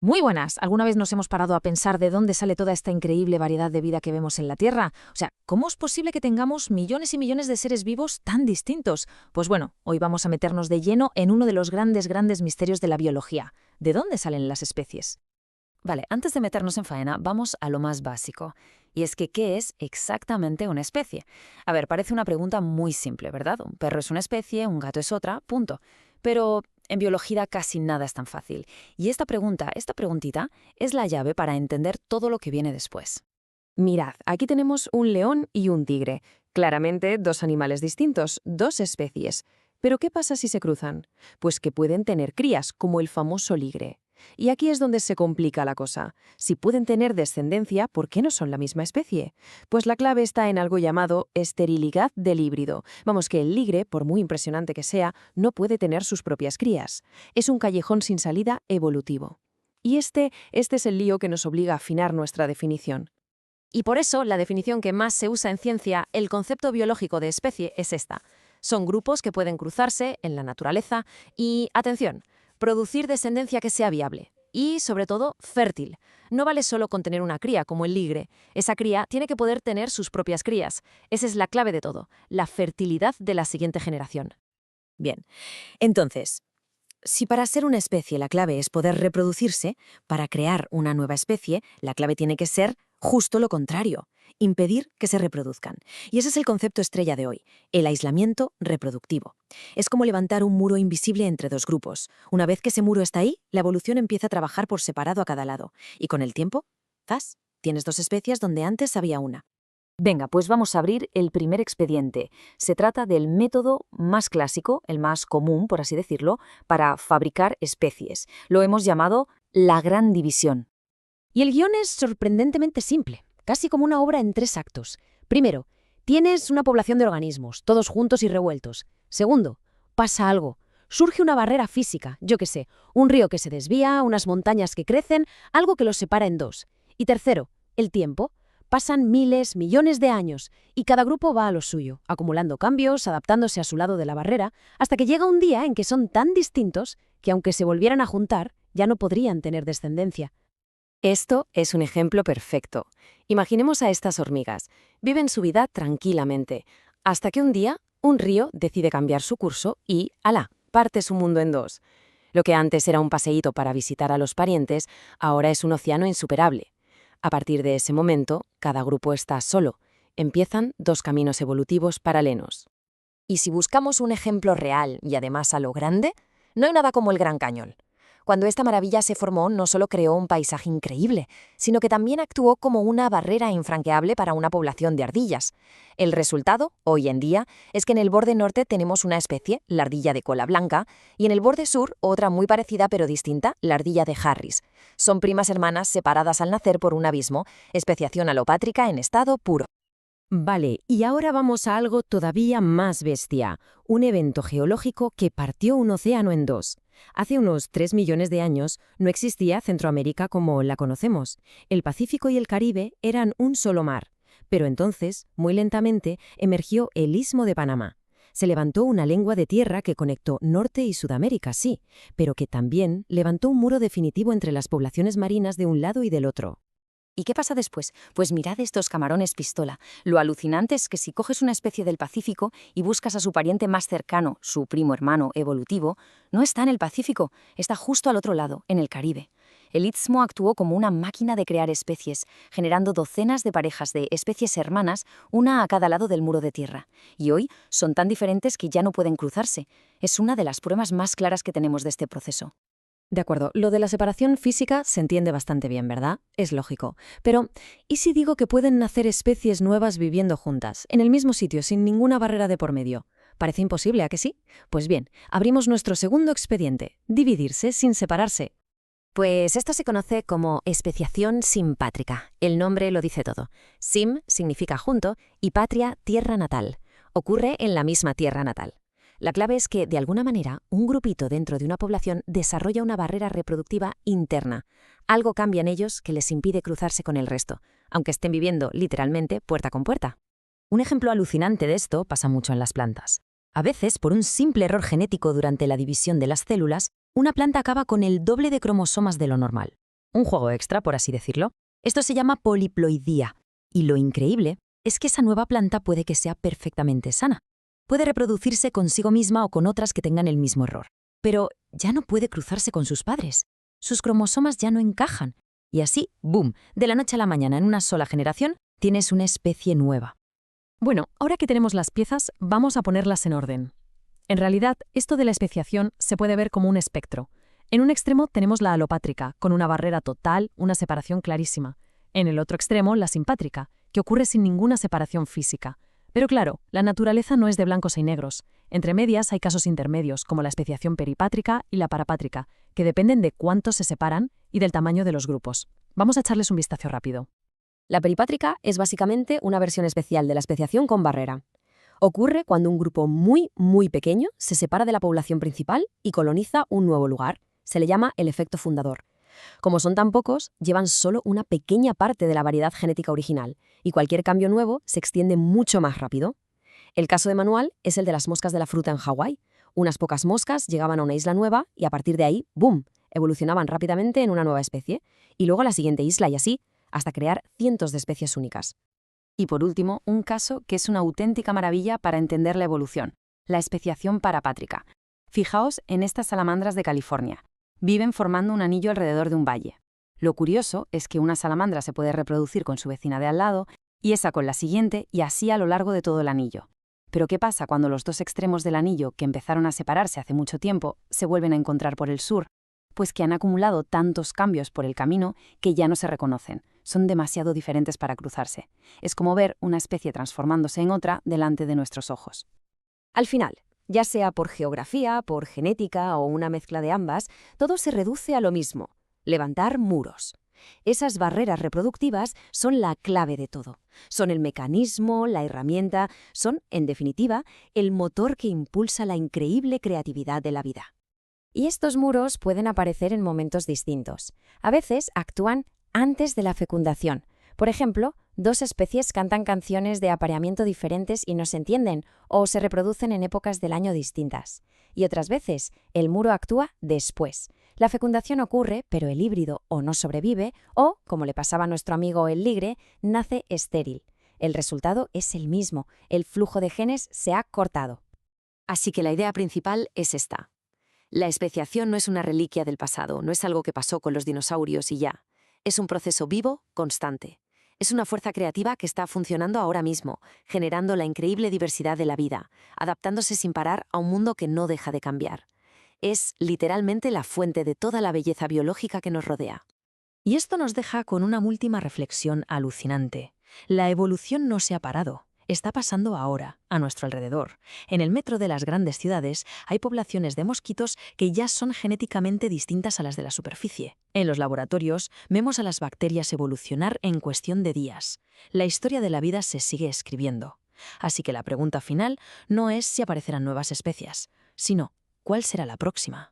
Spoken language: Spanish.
Muy buenas. ¿Alguna vez nos hemos parado a pensar de dónde sale toda esta increíble variedad de vida que vemos en la Tierra? O sea, ¿cómo es posible que tengamos millones y millones de seres vivos tan distintos? Pues bueno, hoy vamos a meternos de lleno en uno de los grandes misterios de la biología. ¿De dónde salen las especies? Vale, antes de meternos en faena, vamos a lo más básico. Y es que, ¿qué es exactamente una especie? A ver, parece una pregunta muy simple, ¿verdad? Un perro es una especie, un gato es otra, punto. Pero en biología casi nada es tan fácil. Y esta preguntita, es la llave para entender todo lo que viene después. Mirad, aquí tenemos un león y un tigre. Claramente dos animales distintos, dos especies. Pero ¿qué pasa si se cruzan? Pues que pueden tener crías, como el famoso ligre. Y aquí es donde se complica la cosa. Si pueden tener descendencia, ¿por qué no son la misma especie? Pues la clave está en algo llamado esterilidad del híbrido. Vamos, que el ligre, por muy impresionante que sea, no puede tener sus propias crías. Es un callejón sin salida evolutivo. Y este es el lío que nos obliga a afinar nuestra definición. Y por eso, la definición que más se usa en ciencia, el concepto biológico de especie, es esta. Son grupos que pueden cruzarse en la naturaleza y, atención, producir descendencia que sea viable y, sobre todo, fértil. No vale solo con tener una cría, como el ligre. Esa cría tiene que poder tener sus propias crías. Esa es la clave de todo, la fertilidad de la siguiente generación. Bien, entonces, si para ser una especie la clave es poder reproducirse, para crear una nueva especie, la clave tiene que ser justo lo contrario, impedir que se reproduzcan. Y ese es el concepto estrella de hoy, el aislamiento reproductivo. Es como levantar un muro invisible entre dos grupos. Una vez que ese muro está ahí, la evolución empieza a trabajar por separado a cada lado. Y con el tiempo, ¡zas!, tienes dos especies donde antes había una. Venga, pues vamos a abrir el primer expediente. Se trata del método más clásico, el más común, por así decirlo, para fabricar especies. Lo hemos llamado la gran división. Y el guión es sorprendentemente simple, casi como una obra en 3 actos. Primero, tienes una población de organismos, todos juntos y revueltos. Segundo, pasa algo. Surge una barrera física, yo qué sé, un río que se desvía, unas montañas que crecen, algo que los separa en dos. Y tercero, el tiempo. Pasan miles, millones de años, y cada grupo va a lo suyo, acumulando cambios, adaptándose a su lado de la barrera, hasta que llega un día en que son tan distintos que aunque se volvieran a juntar, ya no podrían tener descendencia. Esto es un ejemplo perfecto. Imaginemos a estas hormigas. Viven su vida tranquilamente, hasta que un día un río decide cambiar su curso y, ¡alá!, parte su mundo en dos. Lo que antes era un paseíto para visitar a los parientes, ahora es un océano insuperable. A partir de ese momento, cada grupo está solo. Empiezan dos caminos evolutivos paralelos. Y si buscamos un ejemplo real y además a lo grande, no hay nada como el Gran Cañón. Cuando esta maravilla se formó, no solo creó un paisaje increíble, sino que también actuó como una barrera infranqueable para una población de ardillas. El resultado, hoy en día, es que en el borde norte tenemos una especie, la ardilla de cola blanca, y en el borde sur otra muy parecida pero distinta, la ardilla de Harris. Son primas hermanas separadas al nacer por un abismo, especiación alopátrica en estado puro. Vale, y ahora vamos a algo todavía más bestia, un evento geológico que partió un océano en dos. Hace unos 3 millones de años no existía Centroamérica como la conocemos. El Pacífico y el Caribe eran un solo mar. Pero entonces, muy lentamente, emergió el Istmo de Panamá. Se levantó una lengua de tierra que conectó Norte y Sudamérica, sí, pero que también levantó un muro definitivo entre las poblaciones marinas de un lado y del otro. ¿Y qué pasa después? Pues mirad estos camarones pistola. Lo alucinante es que si coges una especie del Pacífico y buscas a su pariente más cercano, su primo hermano evolutivo, no está en el Pacífico, está justo al otro lado, en el Caribe. El Istmo actuó como una máquina de crear especies, generando docenas de parejas de especies hermanas, una a cada lado del muro de tierra. Y hoy son tan diferentes que ya no pueden cruzarse. Es una de las pruebas más claras que tenemos de este proceso. De acuerdo, lo de la separación física se entiende bastante bien, ¿verdad? Es lógico. Pero, ¿y si digo que pueden nacer especies nuevas viviendo juntas, en el mismo sitio, sin ninguna barrera de por medio? Parece imposible, ¿a que sí? Pues bien, abrimos nuestro segundo expediente, dividirse sin separarse. Pues esto se conoce como especiación simpátrica. El nombre lo dice todo. Sim significa junto y patria, tierra natal. Ocurre en la misma tierra natal. La clave es que, de alguna manera, un grupito dentro de una población desarrolla una barrera reproductiva interna. Algo cambia en ellos que les impide cruzarse con el resto, aunque estén viviendo literalmente puerta con puerta. Un ejemplo alucinante de esto pasa mucho en las plantas. A veces, por un simple error genético durante la división de las células, una planta acaba con el doble de cromosomas de lo normal. Un juego extra, por así decirlo. Esto se llama poliploidía. Y lo increíble es que esa nueva planta puede que sea perfectamente sana. Puede reproducirse consigo misma o con otras que tengan el mismo error. Pero ya no puede cruzarse con sus padres. Sus cromosomas ya no encajan. Y así, ¡boom!, de la noche a la mañana en una sola generación, tienes una especie nueva. Bueno, ahora que tenemos las piezas, vamos a ponerlas en orden. En realidad, esto de la especiación se puede ver como un espectro. En un extremo tenemos la alopátrica, con una barrera total, una separación clarísima. En el otro extremo, la simpátrica, que ocurre sin ninguna separación física. Pero claro, la naturaleza no es de blancos y negros. Entre medias hay casos intermedios, como la especiación peripátrica y la parapátrica, que dependen de cuántos se separan y del tamaño de los grupos. Vamos a echarles un vistazo rápido. La peripátrica es básicamente una versión especial de la especiación con barrera. Ocurre cuando un grupo muy, muy pequeño se separa de la población principal y coloniza un nuevo lugar. Se le llama el efecto fundador. Como son tan pocos, llevan solo una pequeña parte de la variedad genética original, y cualquier cambio nuevo se extiende mucho más rápido. El caso de manual es el de las moscas de la fruta en Hawái. Unas pocas moscas llegaban a una isla nueva y a partir de ahí, ¡boom!, evolucionaban rápidamente en una nueva especie, y luego a la siguiente isla y así, hasta crear cientos de especies únicas. Y por último, un caso que es una auténtica maravilla para entender la evolución, la especiación parapátrica. Fijaos en estas salamandras de California. Viven formando un anillo alrededor de un valle. Lo curioso es que una salamandra se puede reproducir con su vecina de al lado y esa con la siguiente y así a lo largo de todo el anillo. Pero ¿qué pasa cuando los dos extremos del anillo, que empezaron a separarse hace mucho tiempo, se vuelven a encontrar por el sur? Pues que han acumulado tantos cambios por el camino que ya no se reconocen. Son demasiado diferentes para cruzarse. Es como ver una especie transformándose en otra delante de nuestros ojos. Al final, ya sea por geografía, por genética o una mezcla de ambas, todo se reduce a lo mismo: levantar muros. Esas barreras reproductivas son la clave de todo. Son el mecanismo, la herramienta, son, en definitiva, el motor que impulsa la increíble creatividad de la vida. Y estos muros pueden aparecer en momentos distintos. A veces actúan antes de la fecundación. Por ejemplo, dos especies cantan canciones de apareamiento diferentes y no se entienden, o se reproducen en épocas del año distintas. Y otras veces, el muro actúa después. La fecundación ocurre, pero el híbrido o no sobrevive, o, como le pasaba a nuestro amigo el ligre, nace estéril. El resultado es el mismo: el flujo de genes se ha cortado. Así que la idea principal es esta. La especiación no es una reliquia del pasado, no es algo que pasó con los dinosaurios y ya. Es un proceso vivo, constante. Es una fuerza creativa que está funcionando ahora mismo, generando la increíble diversidad de la vida, adaptándose sin parar a un mundo que no deja de cambiar. Es literalmente la fuente de toda la belleza biológica que nos rodea. Y esto nos deja con una última reflexión alucinante. La evolución no se ha parado. Está pasando ahora, a nuestro alrededor. En el metro de las grandes ciudades hay poblaciones de mosquitos que ya son genéticamente distintas a las de la superficie. En los laboratorios vemos a las bacterias evolucionar en cuestión de días. La historia de la vida se sigue escribiendo. Así que la pregunta final no es si aparecerán nuevas especies, sino ¿cuál será la próxima?